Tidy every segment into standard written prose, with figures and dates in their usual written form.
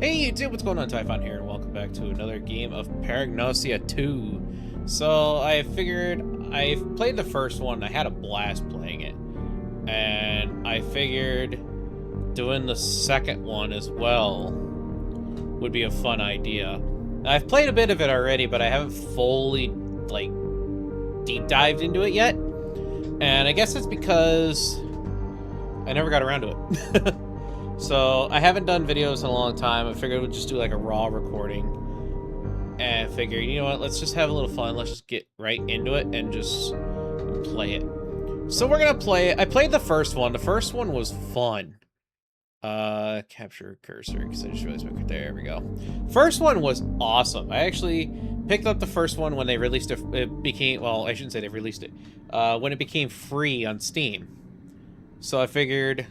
Hey YouTube, what's going on? Typhon here, and welcome back to another game of Paragnosia 2. So, I figured, I've played the first one, I had a blast playing it. And I figured doing the second one as well would be a fun idea. I've played a bit of it already, but I haven't fully, like, deep dived into it yet. And I guess it's because I never got around to it. So, I haven't done videos in a long time. I figured we'd just do like a raw recording. And I figured, you know what, let's just have a little fun. Let's just get right into it and just play it. So we're gonna play it. I played the first one. The first one was fun. Capture cursor, because I just realized there we go. First one was awesome. I actually picked up the first one when they released it. It became, well, I shouldn't say they released it. When it became free on Steam. So I figured,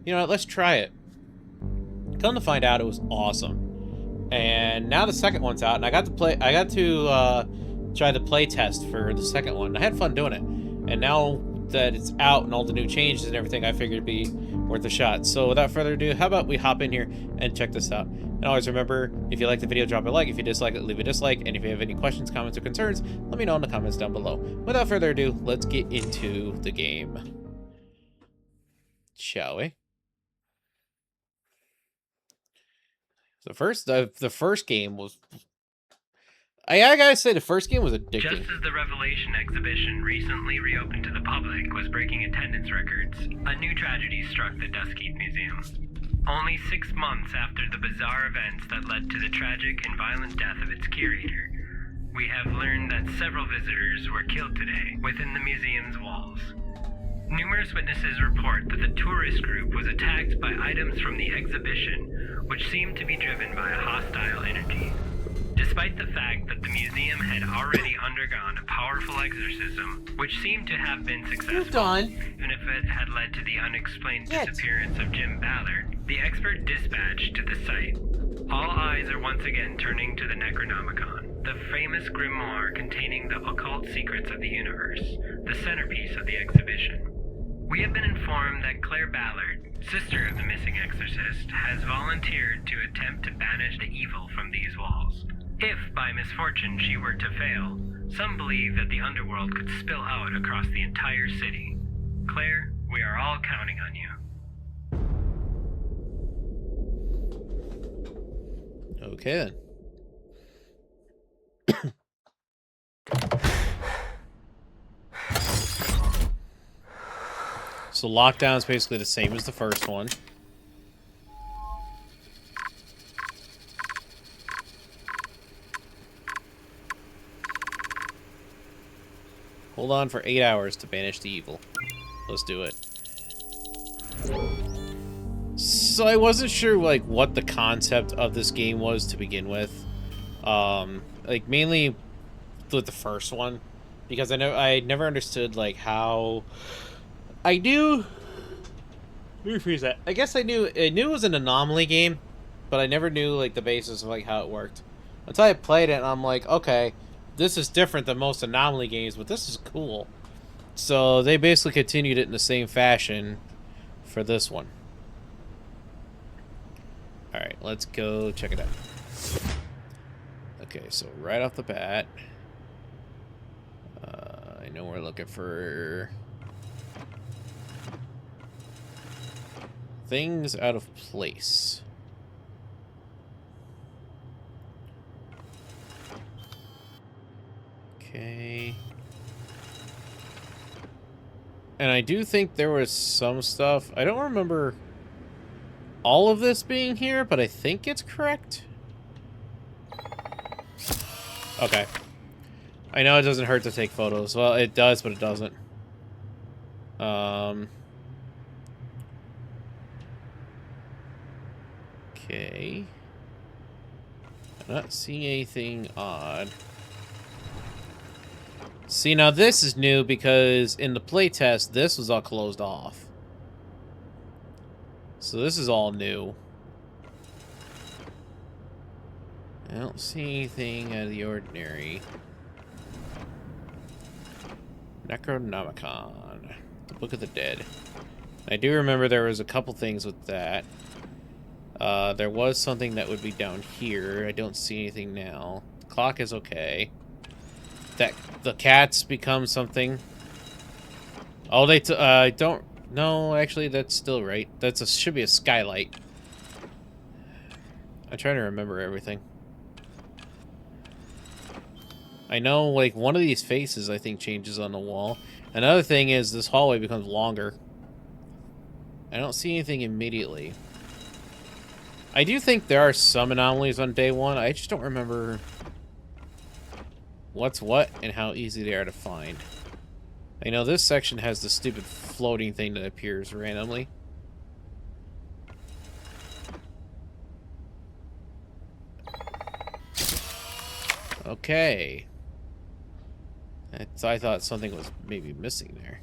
you know what, let's try it. Come to find out, it was awesome. And now the second one's out, and I got to try the play test for the second one. I had fun doing it. And now that it's out and all the new changes and everything, I figured it'd be worth a shot. So without further ado, how about we hop in here and check this out? And always remember, if you like the video, drop a like. If you dislike it, leave a dislike. And if you have any questions, comments, or concerns, let me know in the comments down below. Without further ado, let's get into the game. Shall we? The first game was, I gotta say, the first game was addicting. Just as the Revelation exhibition recently reopened to the public was breaking attendance records, a new tragedy struck the Duskkeep Museum. Only 6 months after the bizarre events that led to the tragic and violent death of its curator, we have learned that several visitors were killed today within the museum's walls. Numerous witnesses report that the tourist group was attacked by items from the exhibition, which seemed to be driven by a hostile energy. Despite the fact that the museum had already undergone a powerful exorcism, which seemed to have been successful, even if it had led to the unexplained disappearance of Jim Ballard, the expert dispatched to the site. All eyes are once again turning to the Necronomicon, the famous grimoire containing the occult secrets of the universe, the centerpiece of the exhibition. We have been informed that Claire Ballard, sister of the missing exorcist, has volunteered to attempt to banish the evil from these walls. If, by misfortune, she were to fail, some believe that the underworld could spill out across the entire city. Claire, we are all counting on you. Okay then. So lockdown is basically the same as the first one. Hold on for 8 hours to banish the evil. Let's do it. So I wasn't sure like what the concept of this game was to begin with. Like mainly with the first one, because I never understood like how. I knew. Let me rephrase that. I guess I knew it was an Anomaly game, but I never knew like the basis of like how it worked until I played it, and I'm like, okay, this is different than most Anomaly games, but this is cool. So they basically continued it in the same fashion for this one. All right, let's go check it out. Okay, so right off the bat, I know we're looking for things out of place. Okay. And I do think there was some stuff. I don't remember all of this being here, but I think it's correct. Okay. I know it doesn't hurt to take photos. Well, it does, but it doesn't. Okay. I'm not seeing anything odd. See, now this is new because in the playtest, this was all closed off. So this is all new. I don't see anything out of the ordinary. Necronomicon. The Book of the Dead. I do remember there was a couple things with that. There was something that would be down here. I don't see anything now. The clock is okay. The cats become something. Oh, I don't... No, actually, that's still right. Should be a skylight. I'm trying to remember everything. I know, like, one of these faces, I think, changes on the wall. Another thing is this hallway becomes longer. I don't see anything immediately. I do think there are some anomalies on day one. I just don't remember what's what and how easy they are to find. I know this section has the stupid floating thing that appears randomly. Okay. I thought something was maybe missing there.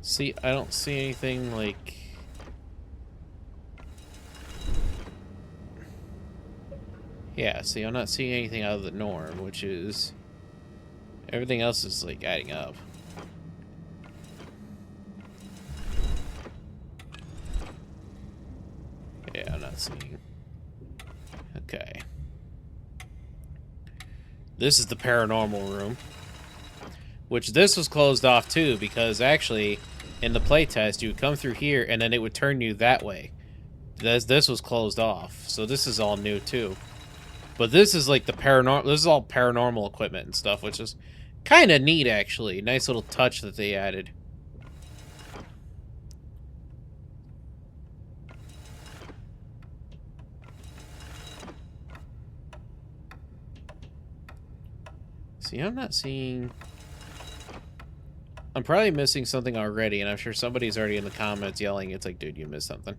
See, I don't see anything like... Yeah, see, I'm not seeing anything out of the norm, which is... Everything else is, like, adding up. Yeah, I'm not seeing... Okay. This is the paranormal room. Which this was closed off, too, because actually, in the playtest, you would come through here, and then it would turn you that way. This was closed off, so this is all new, too. But this is like the paranormal. This is all paranormal equipment and stuff, which is kind of neat, actually. Nice little touch that they added. See, I'm not seeing... I'm probably missing something already, and I'm sure somebody's already in the comments yelling. It's like, dude, you missed something.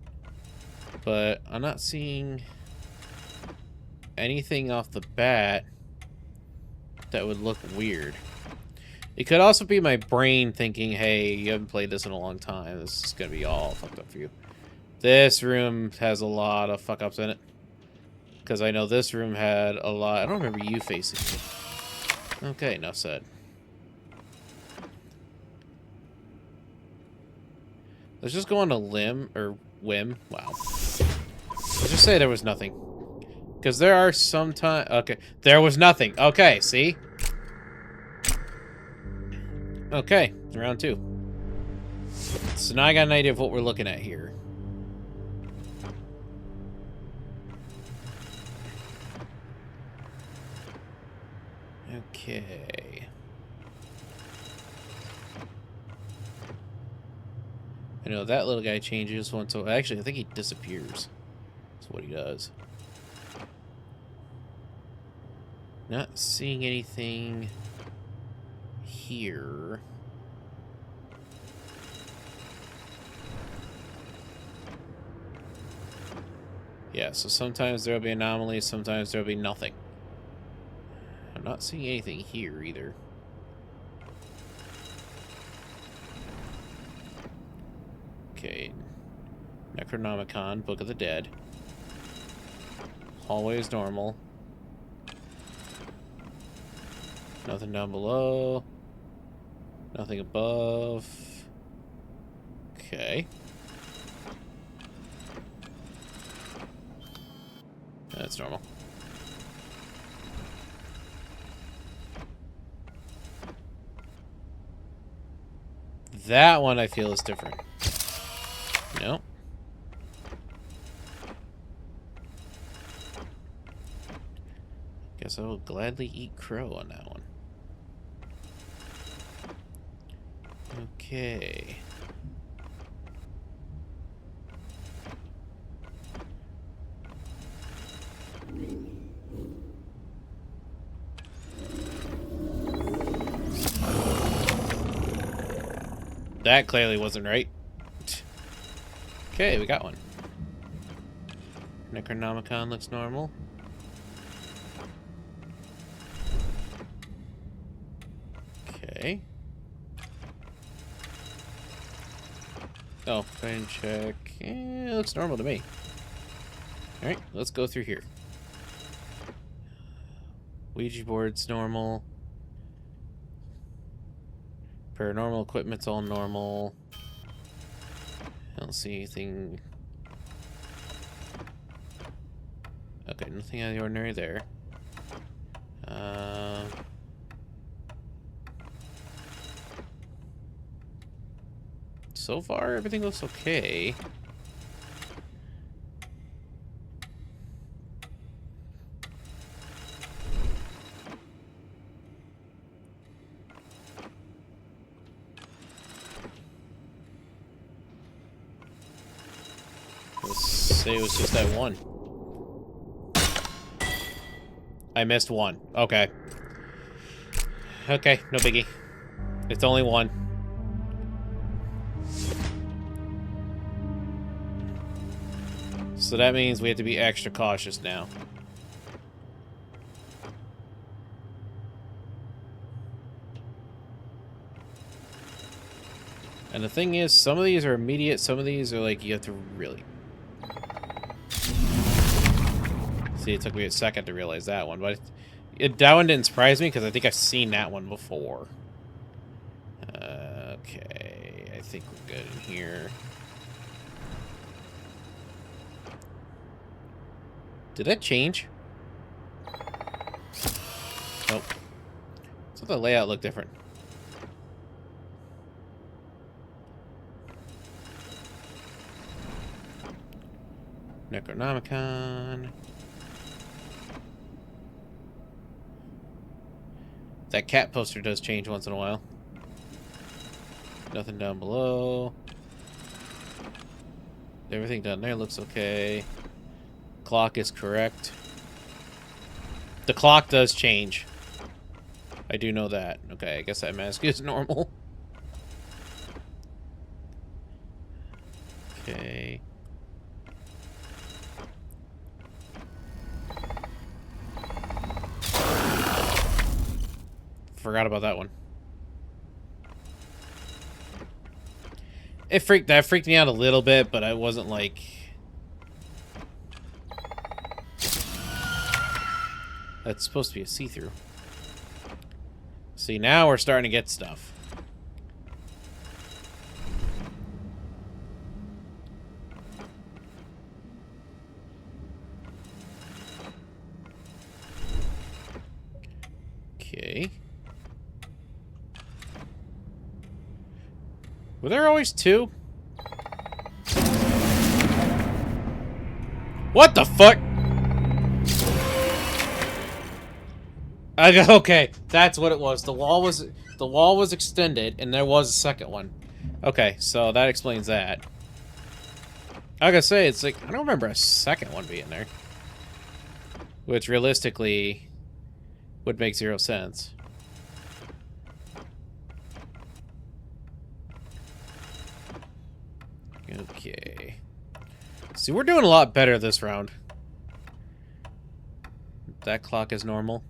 But I'm not seeing anything off the bat that would look weird. It could also be my brain thinking, hey, you haven't played this in a long time. This is going to be all fucked up for you. This room has a lot of fuck-ups in it. Because I know this room had a lot... I don't remember you facing me. Okay, enough said. Let's just go on a limb, or whim. Wow. Let's just say there was nothing. Because there are some time... Okay, there was nothing. Okay, see? Okay, round 2. So now I got an idea of what we're looking at here. Okay. I know that little guy changes once. So actually, I think he disappears. That's what he does. Not seeing anything here. Yeah, so sometimes there'll be anomalies, sometimes there'll be nothing. I'm not seeing anything here either. Okay. Necronomicon, Book of the Dead. Hallway is normal. Nothing down below. Nothing above. Okay. That's normal. That one I feel is different. No. Guess I will gladly eat crow on that one. Okay. That clearly wasn't right. Okay, we got one. Necronomicon looks normal. Okay. Oh, fine check. It looks normal to me. Alright, let's go through here. Ouija board's normal. Paranormal equipment's all normal. I don't see anything. Okay, nothing out of the ordinary there. So far, everything looks okay. Let's say it was just that one. I missed one. Okay. Okay, no biggie. It's only one. So that means we have to be extra cautious now. And the thing is, some of these are immediate, some of these are like, you have to really... See, it took me a second to realize that one, but that one didn't surprise me because I think I've seen that one before. Okay, I think we're good in here. Did that change? Nope. So the layout looked different. Necronomicon. That cat poster does change once in a while. Nothing down below. Everything down there looks okay. Clock is correct. The clock does change. I do know that. Okay, I guess that mask is normal. Okay. Forgot about that one. That freaked me out a little bit, but I wasn't like... That's supposed to be a see-through. See, now we're starting to get stuff. Okay. Were there always two? What the fuck? Okay, that's what it was. The wall was extended, and there was a second one. Okay, so that explains that. I gotta say, it's like I don't remember a second one being there, which realistically would make 0 sense. Okay. See, we're doing a lot better this round. That clock is normal.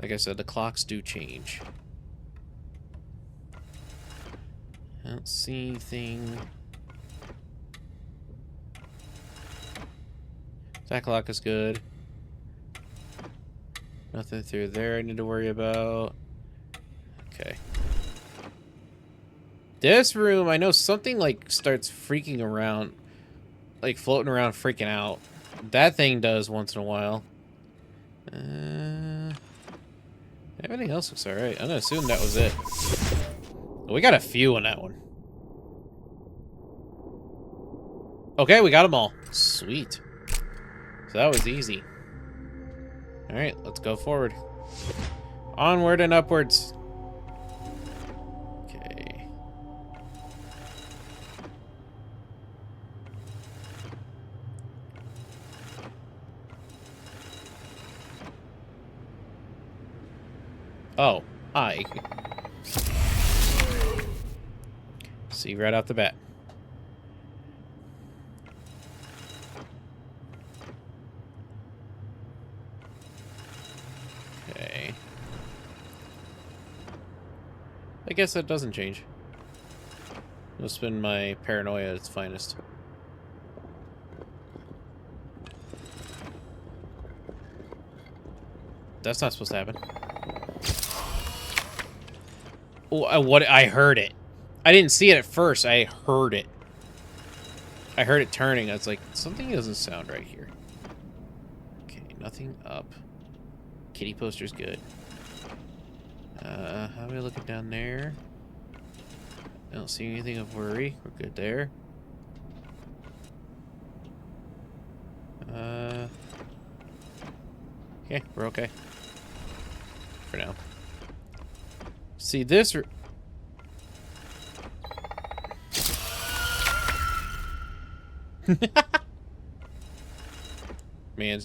Like I said, the clocks do change. I don't see anything. That clock is good. Nothing through there I need to worry about. Okay. This room, I know something like starts freaking around, like floating around, freaking out. That thing does once in a while. Everything else looks alright. I'm gonna assume that was it. Oh, we got a few on that one. Okay, we got them all. Sweet. So that was easy. Alright, let's go forward. Onward and upwards. Okay. Oh, hi. See right off the bat. Okay. I guess that doesn't change. Must have been my paranoia at its finest. That's not supposed to happen. What? I heard it. I didn't see it at first. I heard it. I heard it turning. I was like, something doesn't sound right here. Okay, nothing up. Kitty poster's good. How are we looking down there? I don't see anything of worry. We're good there. Okay, we're okay. For now. See, this...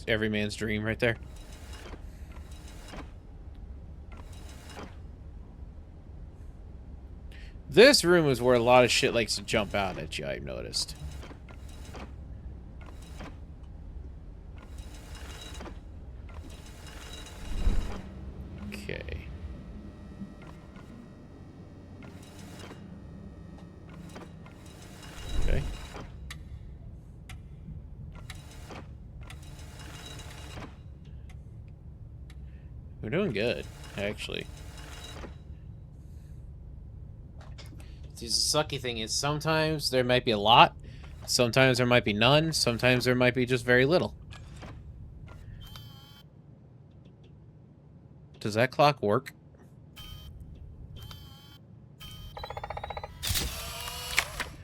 every man's dream right there. This room is where a lot of shit likes to jump out at you, I've noticed. Okay. Okay. We're doing good, actually. See, the sucky thing is sometimes there might be a lot, sometimes there might be none, sometimes there might be just very little. Does that clock work?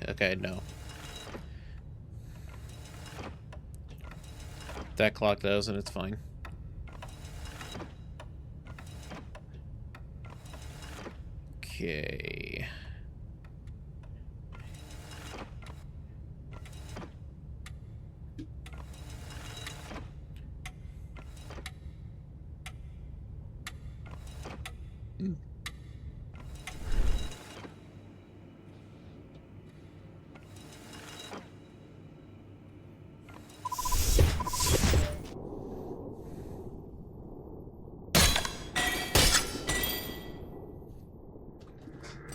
Okay, no. That clock does, and it's fine. Okay.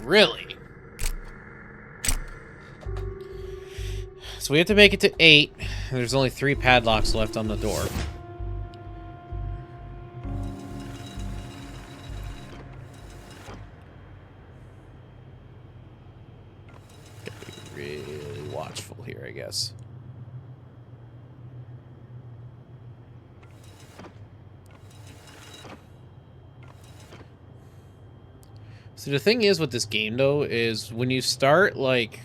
Really? So we have to make it to 8. There's only 3 padlocks left on the door. Gotta be really watchful here, I guess. So the thing is with this game, though, is when you start, like,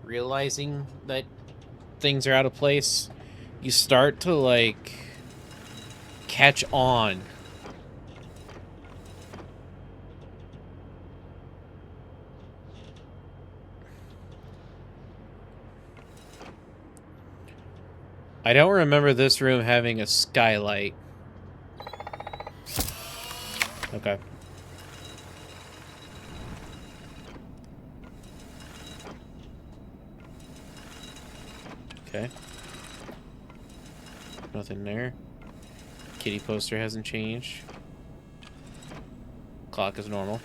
realizing that things are out of place, you start to, like, catch on. I don't remember this room having a skylight. Okay. Okay. Nothing there. Kitty poster hasn't changed. Clock is normal.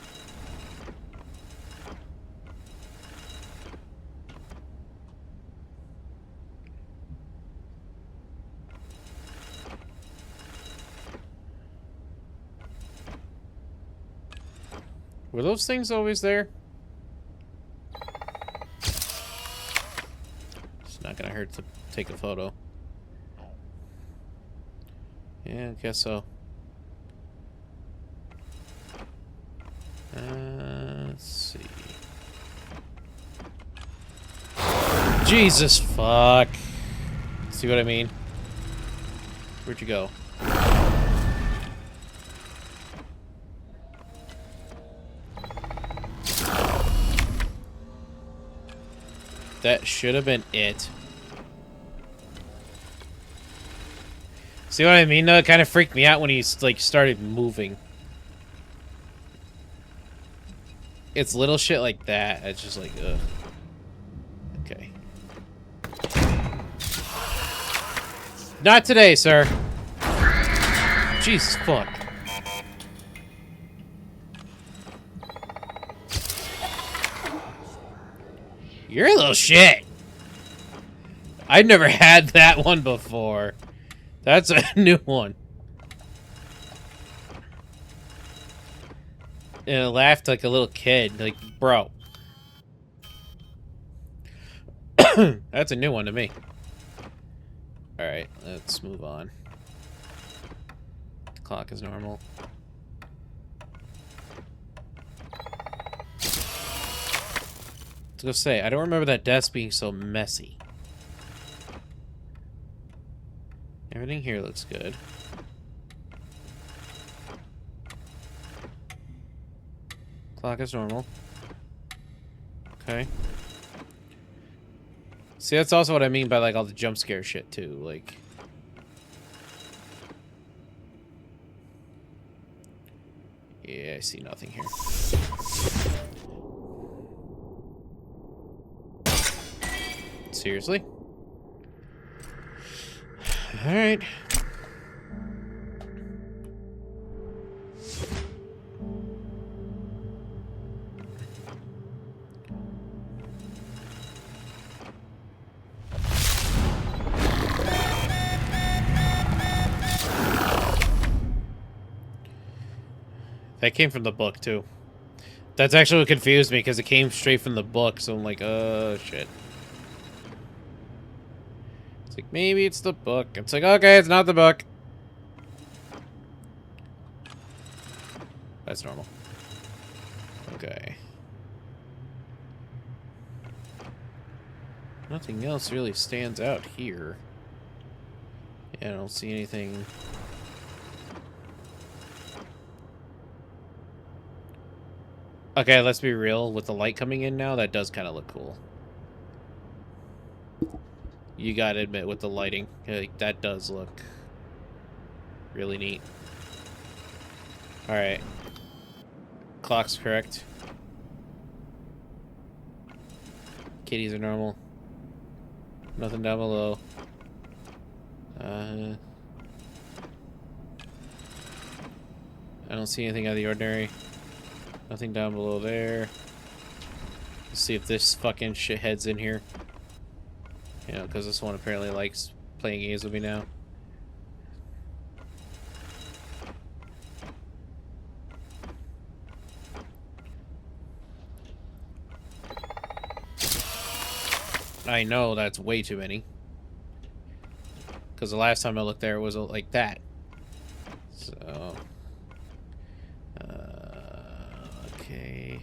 Were those things always there? It's not gonna hurt to take a photo. Yeah, I guess so. Let's see. Jesus fuck. See what I mean? Where'd you go? That should have been it. See what I mean? Though it kind of freaked me out when he like started moving. It's little shit like that. It's just like, ugh. Okay. Not today, sir. Jesus fuck. You're a little shit. I've never had that one before. That's a new one. And I laughed like a little kid. Like, bro. That's a new one to me. Alright, let's move on. The clock is normal. I was gonna say, I don't remember that desk being so messy. Everything here looks good. Clock is normal. Okay. See, that's also what I mean by, like, all the jump scare shit, too. Like... Yeah, I see nothing here. Seriously? Alright. That came from the book, too. That's actually what confused me, because it came straight from the book, so I'm like, shit. It's like, maybe it's the book. It's like, okay, it's not the book. That's normal. Okay. Nothing else really stands out here. Yeah, I don't see anything... Okay, let's be real. With the light coming in now, that does kind of look cool. You gotta admit, with the lighting, like, that does look really neat. Alright. Clock's correct. Kitties are normal. Nothing down below. I don't see anything out of the ordinary. Nothing down below there. Let's see if this fucking shithead's in here. You know, because this one apparently likes playing games with me now. I know that's way too many. Because the last time I looked there, it was like that. So... okay.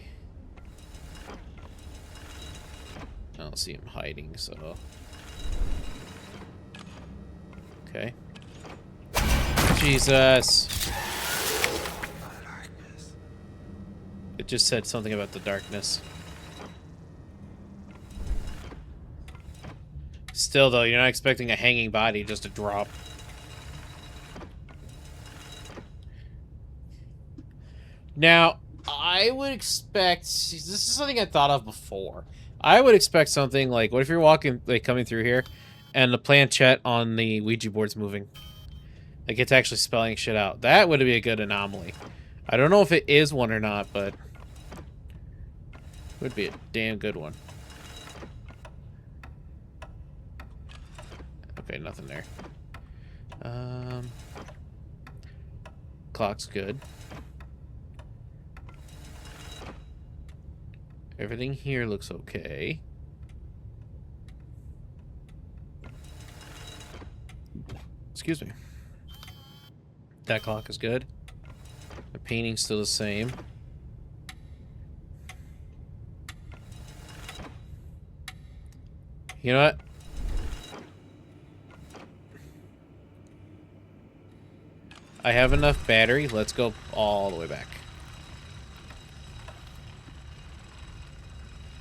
I don't see him hiding, so... Okay. Jesus! It just said something about the darkness. Still, though, you're not expecting a hanging body just to drop. Now, I would expect... This is something I thought of before. I would expect something like, what if you're walking, like, coming through here, and the planchette on the Ouija board's moving? Like, it's actually spelling shit out. That would be a good anomaly. I don't know if it is one or not, but... it would be a damn good one. Okay, nothing there. Clock's good. Everything here looks okay. Excuse me. That clock is good. The painting's still the same. You know what? I have enough battery. Let's go all the way back.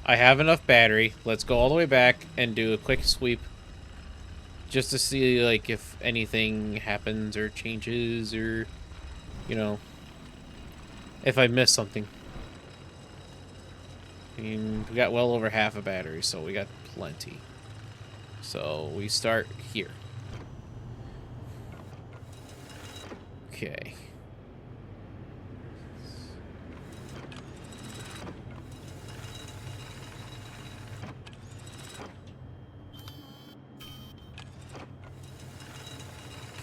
I have enough battery. Let's go all the way back and do a quick sweep. Just to see, like, if anything happens or changes or, you know, if I miss something. I mean, we got well over half a battery, so we got plenty. So we start here. Okay.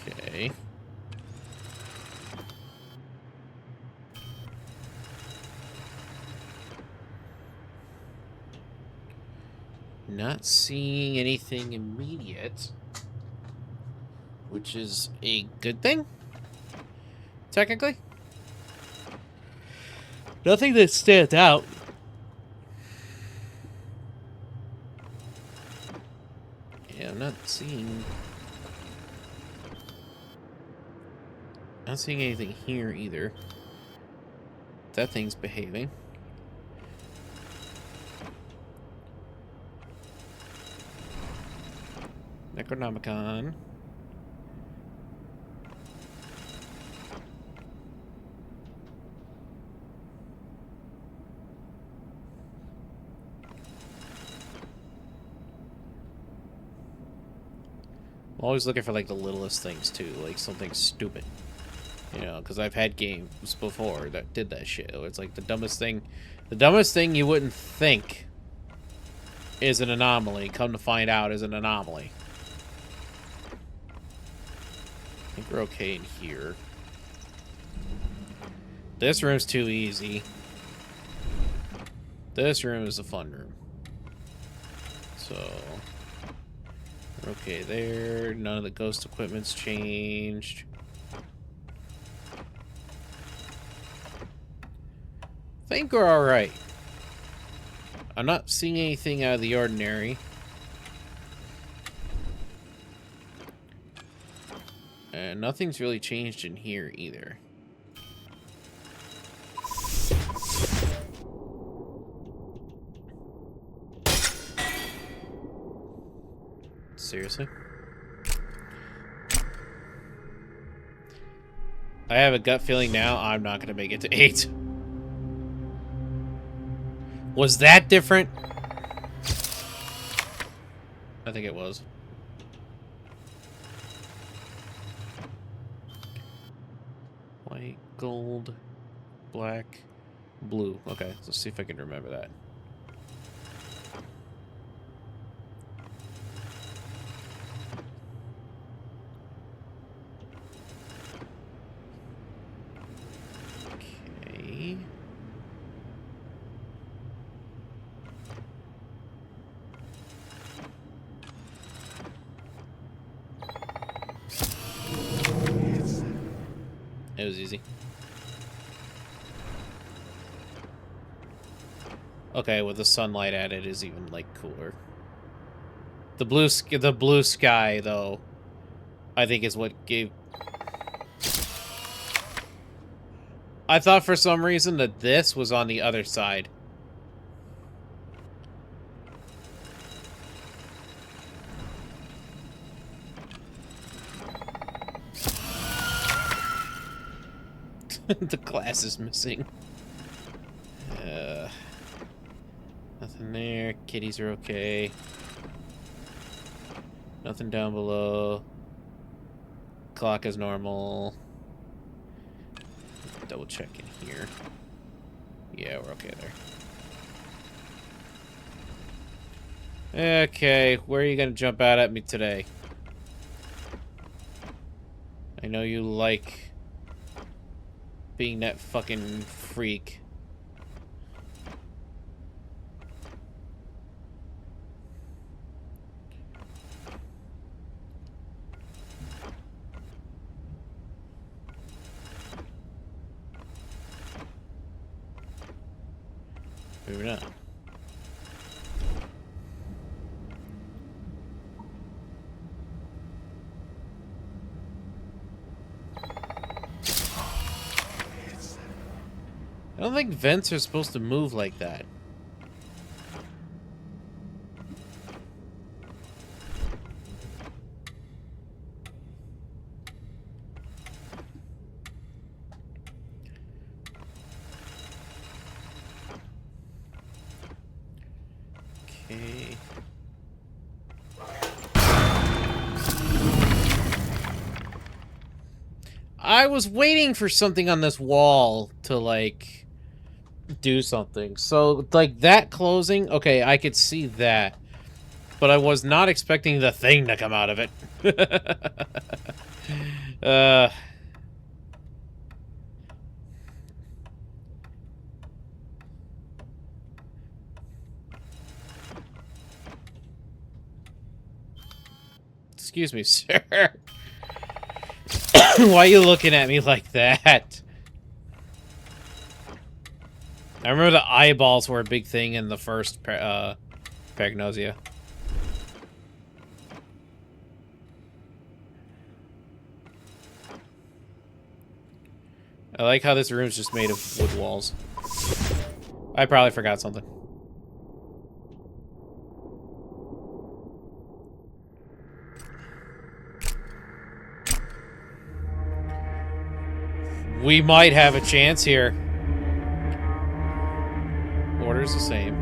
Okay. Not seeing anything immediate, which is a good thing, technically. Nothing that stands out. Yeah, I'm not seeing anything here either. That thing's behaving. Necronomicon. I'm always looking for, like, the littlest things, too. Like, something stupid. You know, because I've had games before that did that shit. It's like the dumbest thing you wouldn't think is an anomaly. Come to find out is an anomaly. I think we're okay in here. This room's too easy. This room is a fun room. So, we're okay there. None of the ghost equipment's changed. I think we're alright. I'm not seeing anything out of the ordinary. And nothing's really changed in here either. Seriously? I have a gut feeling now I'm not going to make it to 8. Was that different? I think it was. White, gold, black, blue. Okay, let's see if I can remember that. Okay. It was easy. Okay, with the sunlight added is even, like, cooler. The blue sky, though, I think is what gave... I thought for some reason that this was on the other side. The glass is missing. Nothing there. Kitties are okay. Nothing down below. Clock is normal. Double check in here. Yeah, we're okay there. Okay, where are you gonna jump out at me today? I know you like being that fucking freak. Maybe not. I don't think vents are supposed to move like that. Okay. I was waiting for something on this wall to, like, do something. So, like, that closing, okay, I could see that. But I was not expecting the thing to come out of it. uh... Excuse me, sir. Why are you looking at me like that? I remember the eyeballs were a big thing in the first Paragnosia. I like how this room's just made of wood walls. I probably forgot something. We might have a chance here. Order's the same.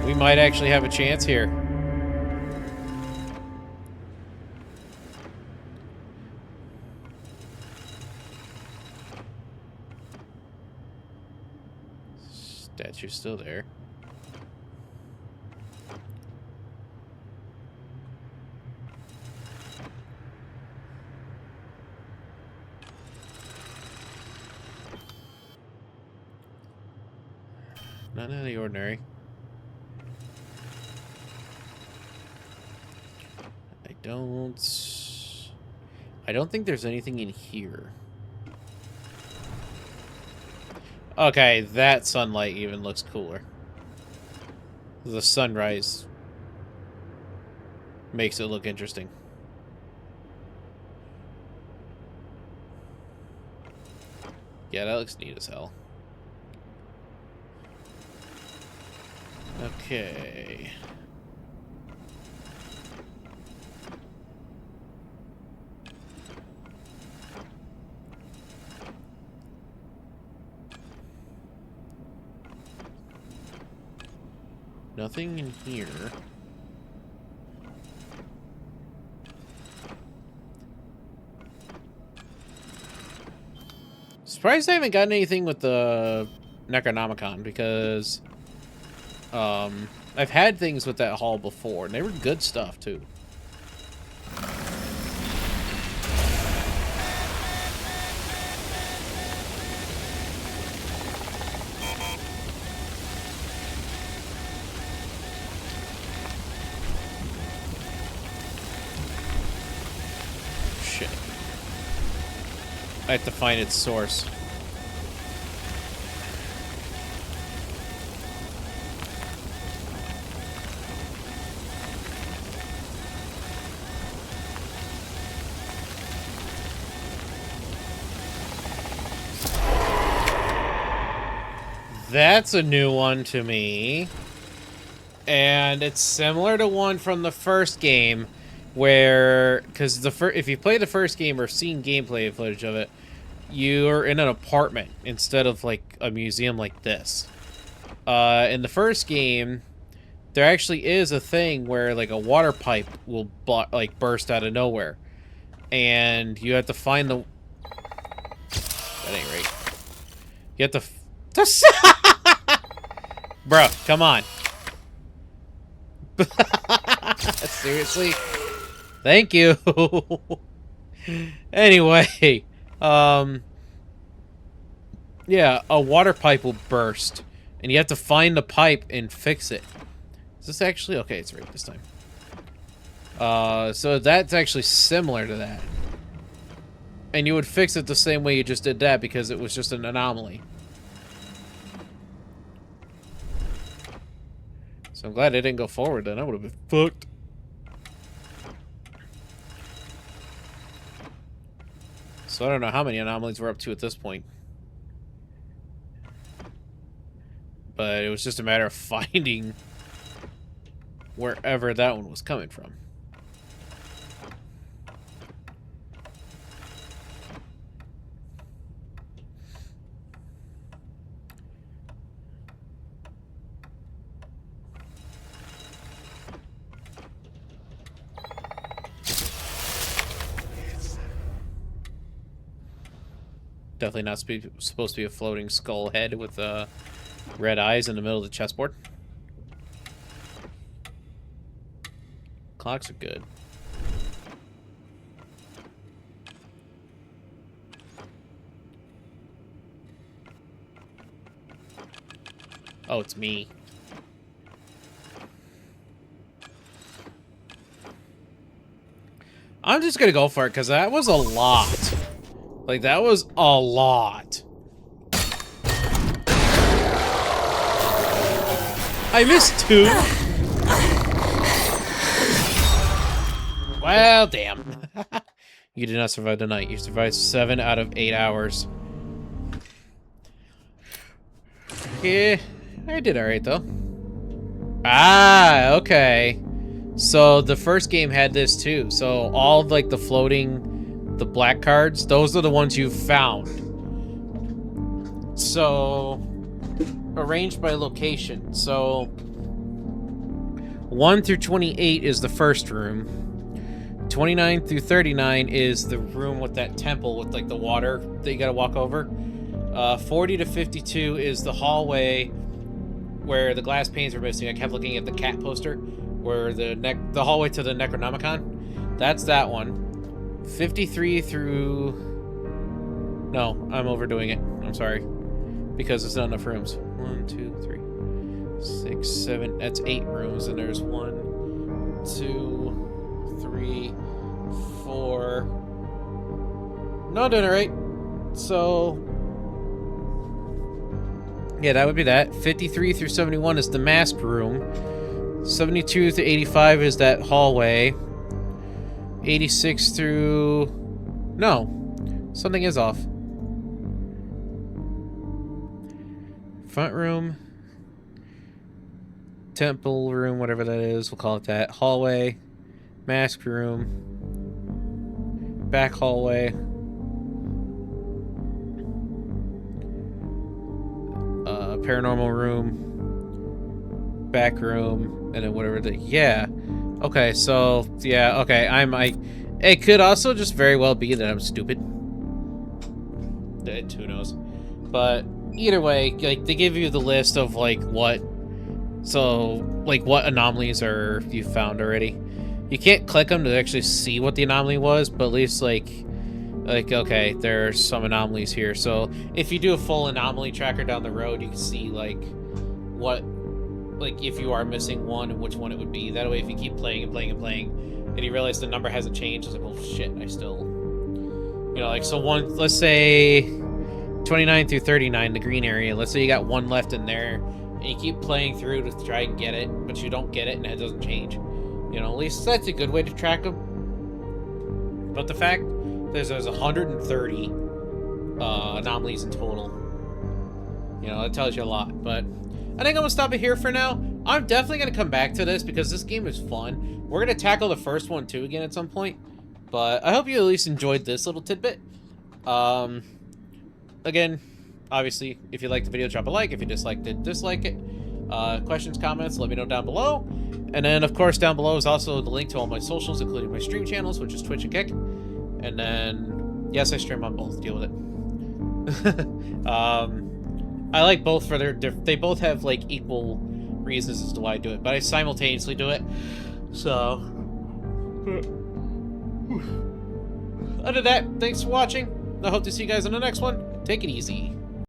We might actually have a chance here. Statue's still there. None out of the ordinary. I don't think there's anything in here. Okay, that sunlight even looks cooler. The sunrise makes it look interesting. Yeah, that looks neat as hell. Okay. Nothing in here. Surprised I haven't gotten anything with the Necronomicon, because I've had things with that hall before, and they were good stuff too. Shit. I have to find its source. That's a new one to me. And it's similar to one from the first game, where, because if you play the first game or seen gameplay footage of it, you're in an apartment instead of like a museum like this. In the first game, there actually is a thing where like a water pipe will like burst out of nowhere, and you have to find the. At any rate, you have to. Bruh, come on. Seriously? Thank you. Anyway, yeah, a water pipe will burst, and you have to find the pipe and fix it. Is this actually okay? It's right this time. So that's actually similar to that, and you would fix it the same way you just did that because it was just an anomaly. So I'm glad I didn't go forward, then I would have been fucked. So I don't know how many anomalies we're up to at this point. But it was just a matter of finding wherever that one was coming from. Definitely not supposed to be a floating skull head with red eyes in the middle of the chessboard. Clocks are good. Oh, it's me. I'm just gonna go for it, because that was a lot. Like, that was a lot. I missed 2. Well, damn. You did not survive the night. You survived 7 out of 8 hours. Yeah, I did alright, though. Ah, okay. So, the first game had this, too. So, all of, like, the floating, the black cards, those are the ones you found. So, arranged by location. So, 1 through 28 is the first room. 29 through 39 is the room with that temple with, like, the water that you gotta walk over. 40 to 52 is the hallway where the glass panes are missing. I kept looking at the cat poster where the hallway to the Necronomicon. That's that one. 53 through... No, I'm overdoing it. I'm sorry. Because there's not enough rooms. 1, 2, 3, 6, 7. That's 8 rooms, and there's 1, 2, 3, 4. No, I'm doing it right. So, yeah, that would be that. 53 through 71 is the mask room. 72 through 85 is that hallway. 86 through... No. Something is off. Front room. Temple room, whatever that is. We'll call it that. Hallway. Mask room. Back hallway. Paranormal room. Back room. And then whatever the... Yeah. Okay, so... Yeah, okay. It could also just very well be that I'm stupid. Who knows? But either way, like, they give you the list of, like, what... So, like, what anomalies are you found already. You can't click them to actually see what the anomaly was, but at least, like, okay, there are some anomalies here. So, if you do a full anomaly tracker down the road, you can see, like, what... Like, if you are missing one, and which one it would be. That way, if you keep playing and playing and playing, and you realize the number hasn't changed, it's like, well, shit, I still... You know, like, so one... Let's say... 29 through 39, the green area. Let's say you got one left in there, and you keep playing through to try and get it, but you don't get it, and it doesn't change. You know, at least that's a good way to track them. But the fact there's 130 anomalies in total, you know, that tells you a lot. But I think I'm gonna stop it here for now. I'm definitely gonna come back to this because this game is fun. We're gonna tackle the first one too again at some point. But I hope you at least enjoyed this little tidbit. Again, obviously, if you liked the video, drop a like. If you disliked it, dislike it. Questions, comments, let me know down below. And then, of course, down below is also the link to all my socials, including my stream channels, which is Twitch and Kick. And then, yes, I stream on both. Deal with it. I like both for their... They both have, like, equal reasons as to why I do it. But I simultaneously do it. So... Other than that, thanks for watching. I hope to see you guys in the next one. Take it easy.